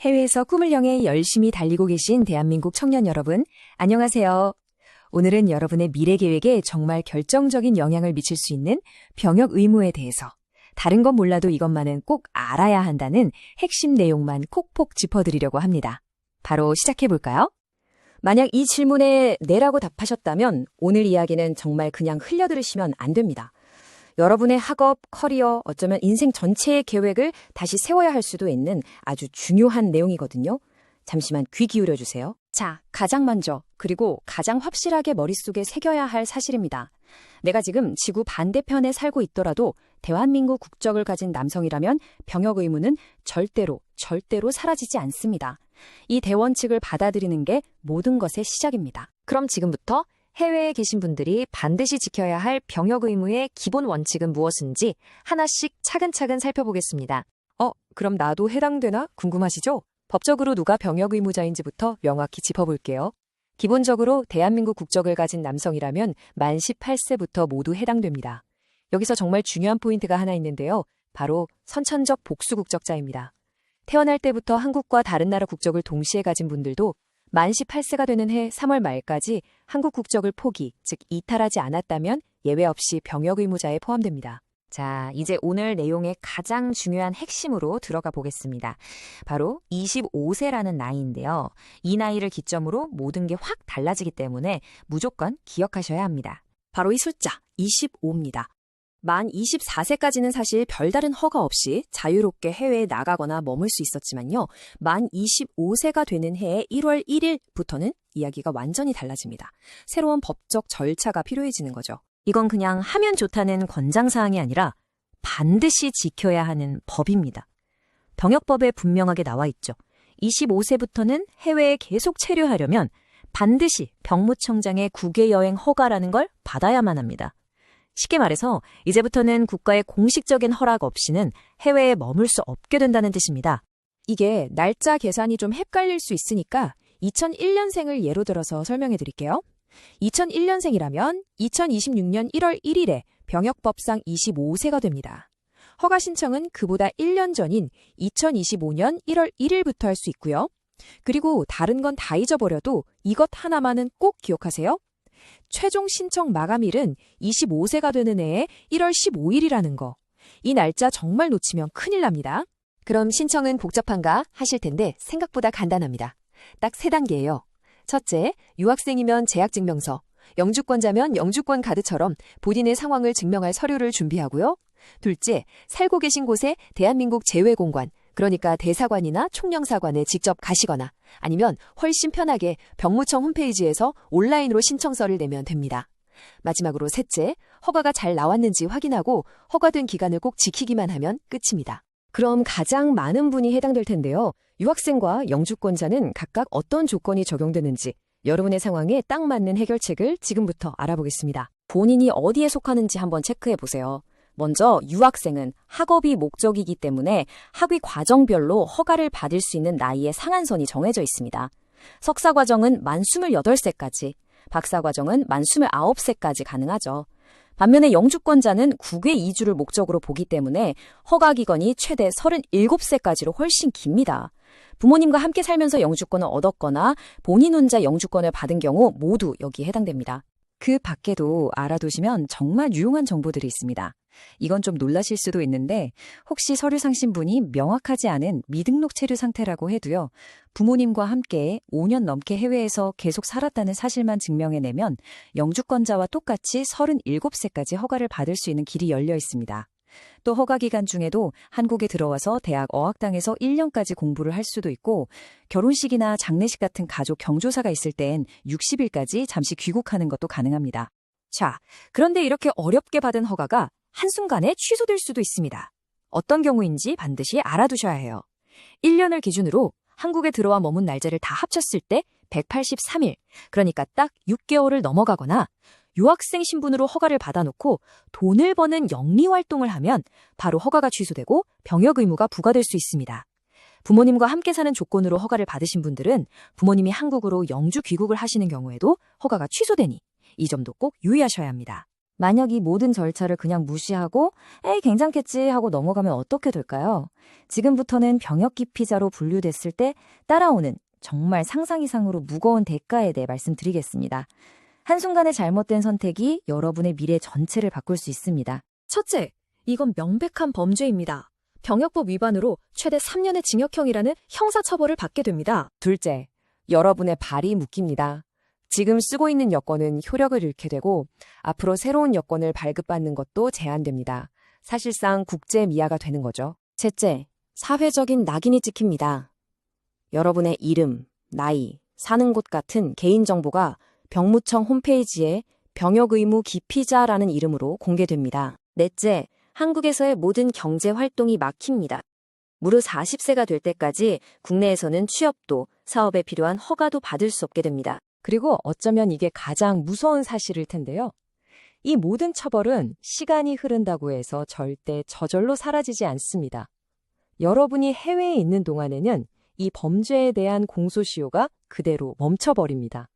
해외에서 꿈을 향해 열심히 달리고 계신 대한민국 청년 여러분, 안녕하세요. 오늘은 여러분의 미래 계획에 정말 결정적인 영향을 미칠 수 있는 병역 의무에 대해서 다른 건 몰라도 이것만은 꼭 알아야 한다는 핵심 내용만 콕콕 짚어드리려고 합니다. 바로 시작해볼까요? 만약 이 질문에 네라고 답하셨다면 오늘 이야기는 정말 그냥 흘려들으시면 안 됩니다. 여러분의 학업, 커리어, 어쩌면 인생 전체의 계획을 다시 세워야 할 수도 있는 아주 중요한 내용이거든요. 잠시만 귀 기울여 주세요. 자, 가장 먼저 그리고 가장 확실하게 머릿속에 새겨야 할 사실입니다. 내가 지금 지구 반대편에 살고 있더라도 대한민국 국적을 가진 남성이라면 병역 의무는 절대로 사라지지 않습니다. 이 대원칙을 받아들이는 게 모든 것의 시작입니다. 그럼 지금부터 해외에 계신 분들이 반드시 지켜야 할 병역 의무의 기본 원칙은 무엇인지 하나씩 차근차근 살펴보겠습니다. 그럼 나도 해당되나? 궁금하시죠? 법적으로 누가 병역 의무자인지부터 명확히 짚어볼게요. 기본적으로 대한민국 국적을 가진 남성이라면 만 18세부터 모두 해당됩니다. 여기서 정말 중요한 포인트가 하나 있는데요. 바로 선천적 복수 국적자입니다. 태어날 때부터 한국과 다른 나라 국적을 동시에 가진 분들도 만 18세가 되는 해 3월 말까지 한국 국적을 포기, 즉 이탈하지 않았다면 예외 없이 병역 의무자에 포함됩니다. 자, 이제 오늘 내용의 가장 중요한 핵심으로 들어가 보겠습니다. 바로 25세라는 나이인데요. 이 나이를 기점으로 모든 게 확 달라지기 때문에 무조건 기억하셔야 합니다. 바로 이 숫자, 25입니다. 만 24세까지는 사실 별다른 허가 없이 자유롭게 해외에 나가거나 머물 수 있었지만요. 만 25세가 되는 해의 1월 1일부터는 이야기가 완전히 달라집니다. 새로운 법적 절차가 필요해지는 거죠. 이건 그냥 하면 좋다는 권장사항이 아니라 반드시 지켜야 하는 법입니다. 병역법에 분명하게 나와 있죠. 25세부터는 해외에 계속 체류하려면 반드시 병무청장의 국외여행 허가라는 걸 받아야만 합니다. 쉽게 말해서 이제부터는 국가의 공식적인 허락 없이는 해외에 머물 수 없게 된다는 뜻입니다. 이게 날짜 계산이 좀 헷갈릴 수 있으니까 2001년생을 예로 들어서 설명해 드릴게요. 2001년생이라면 2026년 1월 1일에 병역법상 25세가 됩니다. 허가 신청은 그보다 1년 전인 2025년 1월 1일부터 할 수 있고요. 그리고 다른 건 다 잊어버려도 이것 하나만은 꼭 기억하세요. 최종 신청 마감일은 25세가 되는 해에 1월 15일이라는 거. 이 날짜 정말 놓치면 큰일 납니다. 그럼 신청은 복잡한가 하실 텐데 생각보다 간단합니다. 딱 3단계예요. 첫째, 유학생이면 재학증명서, 영주권자면 영주권 카드처럼 본인의 상황을 증명할 서류를 준비하고요. 둘째, 살고 계신 곳에 대한민국 재외공관, 그러니까 대사관이나 총영사관에 직접 가시거나 아니면 훨씬 편하게 병무청 홈페이지에서 온라인으로 신청서를 내면 됩니다. 마지막으로 셋째, 허가가 잘 나왔는지 확인하고 허가된 기간을 꼭 지키기만 하면 끝입니다. 그럼 가장 많은 분이 해당될 텐데요. 유학생과 영주권자는 각각 어떤 조건이 적용되는지 여러분의 상황에 딱 맞는 해결책을 지금부터 알아보겠습니다. 본인이 어디에 속하는지 한번 체크해 보세요. 먼저 유학생은 학업이 목적이기 때문에 학위 과정별로 허가를 받을 수 있는 나이의 상한선이 정해져 있습니다. 석사 과정은 만 28세까지, 박사 과정은 만 29세까지 가능하죠. 반면에 영주권자는 국외 이주를 목적으로 보기 때문에 허가 기간이 최대 37세까지로 훨씬 깁니다. 부모님과 함께 살면서 영주권을 얻었거나 본인 혼자 영주권을 받은 경우 모두 여기에 해당됩니다. 그 밖에도 알아두시면 정말 유용한 정보들이 있습니다. 이건 좀 놀라실 수도 있는데 혹시 서류 상신분이 명확하지 않은 미등록 체류 상태라고 해도요. 부모님과 함께 5년 넘게 해외에서 계속 살았다는 사실만 증명해내면 영주권자와 똑같이 37세까지 허가를 받을 수 있는 길이 열려 있습니다. 또 허가 기간 중에도 한국에 들어와서 대학 어학당에서 1년까지 공부를 할 수도 있고 결혼식이나 장례식 같은 가족 경조사가 있을 땐 60일까지 잠시 귀국하는 것도 가능합니다. 자, 그런데 이렇게 어렵게 받은 허가가 한순간에 취소될 수도 있습니다. 어떤 경우인지 반드시 알아두셔야 해요. 1년을 기준으로 한국에 들어와 머문 날짜를 다 합쳤을 때 183일, 그러니까 딱 6개월을 넘어가거나 유학생 신분으로 허가를 받아놓고 돈을 버는 영리활동을 하면 바로 허가가 취소되고 병역 의무가 부과될 수 있습니다. 부모님과 함께 사는 조건으로 허가를 받으신 분들은 부모님이 한국으로 영주 귀국을 하시는 경우에도 허가가 취소되니 이 점도 꼭 유의하셔야 합니다. 만약 이 모든 절차를 그냥 무시하고 에이 괜찮겠지 하고 넘어가면 어떻게 될까요? 지금부터는 병역 기피자로 분류됐을 때 따라오는 정말 상상 이상으로 무거운 대가에 대해 말씀드리겠습니다. 한순간의 잘못된 선택이 여러분의 미래 전체를 바꿀 수 있습니다. 첫째, 이건 명백한 범죄입니다. 병역법 위반으로 최대 3년의 징역형이라는 형사처벌을 받게 됩니다. 둘째, 여러분의 발이 묶입니다. 지금 쓰고 있는 여권은 효력을 잃게 되고 앞으로 새로운 여권을 발급받는 것도 제한됩니다. 사실상 국제 미아가 되는 거죠. 셋째, 사회적인 낙인이 찍힙니다. 여러분의 이름, 나이, 사는 곳 같은 개인정보가 병무청 홈페이지에 병역 의무 기피자라는 이름으로 공개됩니다. 넷째, 한국에서의 모든 경제 활동이 막힙니다. 무려 40세가 될 때까지 국내에서는 취업도, 사업에 필요한 허가도 받을 수 없게 됩니다. 그리고 어쩌면 이게 가장 무서운 사실일 텐데요. 이 모든 처벌은 시간이 흐른다고 해서 절대 저절로 사라지지 않습니다. 여러분이 해외에 있는 동안에는 이 범죄에 대한 공소시효가 그대로 멈춰버립니다.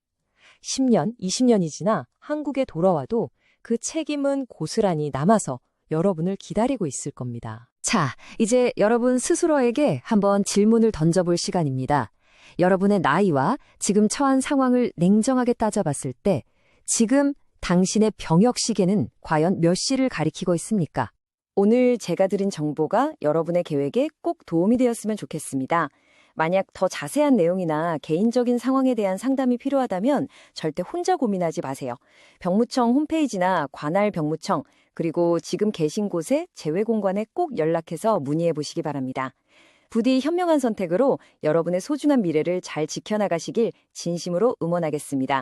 10년, 20년이 지나 한국에 돌아와도 그 책임은 고스란히 남아서 여러분을 기다리고 있을 겁니다. 자, 이제 여러분 스스로에게 한번 질문을 던져볼 시간입니다. 여러분의 나이와 지금 처한 상황을 냉정하게 따져봤을 때 지금 당신의 병역 시계는 과연 몇 시를 가리키고 있습니까? 오늘 제가 드린 정보가 여러분의 계획에 꼭 도움이 되었으면 좋겠습니다. 만약 더 자세한 내용이나 개인적인 상황에 대한 상담이 필요하다면 절대 혼자 고민하지 마세요. 병무청 홈페이지나 관할 병무청, 그리고 지금 계신 곳의 재외공관에 꼭 연락해서 문의해 보시기 바랍니다. 부디 현명한 선택으로 여러분의 소중한 미래를 잘 지켜나가시길 진심으로 응원하겠습니다.